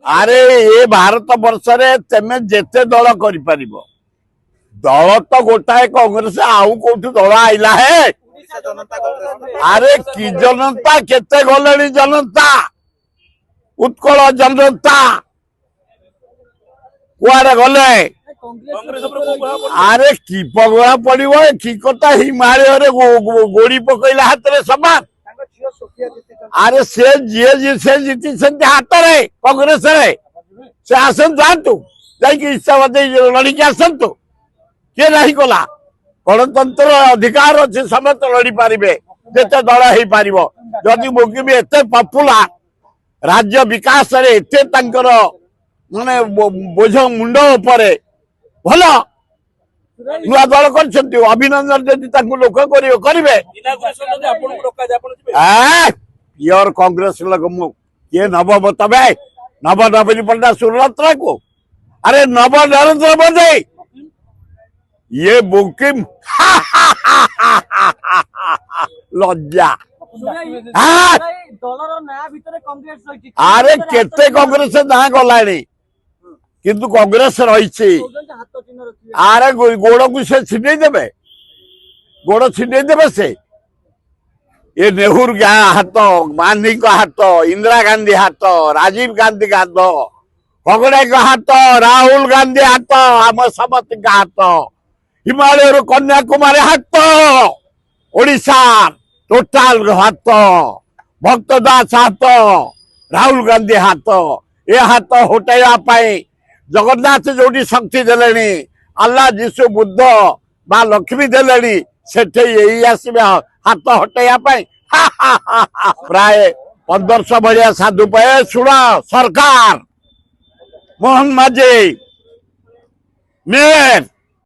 अरे ये भारत वर्ष तेमे जेते दल कर दल तो गोटाए कांग्रेस आउ कौट दल आईला है। अरे कि जनता केते गले जनता उत्कल जनता कुआडे गले। अरे कि पगड़ा पड़ो कि कथा हिमालय गोड़ी पकईला हाथ में समान। अरे से जीति हाथ में कांग्रेस से आसन जातु जाकि इच्छा लड़िकी आसतु किए नहीं कला गणतंत्र अधिकार अच्छे समस्त लड़ी पारे जिते दल हो पार जदि मोगी भी एत पपुलार राज्य विकास एत माने बोझ मुंड उपर भल नुआ दल कर अभिनंदन जदि लोक करेंगे प्योर कांग्रेस लोक किए नब तबे नव नवीन पट्टनायक सुरत्र को। अरे नव नरेंद्र मोदी ये बुकिम लज्जा। अरे केते कांग्रेस ना गला किंतु कांग्रेस रही। अरे गोड़ को से छिंडे देवे गोड़ छिंडे देवे से ये नेहरू का हाथ गांधी का हाथ इंदिरा गांधी हाथ राजीव गांधी का हाथ खगड़े का हाथ राहुल गांधी हाथ आम समस्त का हाथ हिमालय कन्याकुमारी हाथ ओडिशा टोटाल हाथ भक्त दास हाथ राहुल गांधी हाथ ये हाथ हटाइवाई जगन्नाथ जो शक्ति देले अल्लाह जीशु बुद्ध बा लक्ष्मी देले से यही आसवे हाथ हटाइवाई प्राय 1500 भाया साधु पे शुण सरकार मोहन माझी मेयर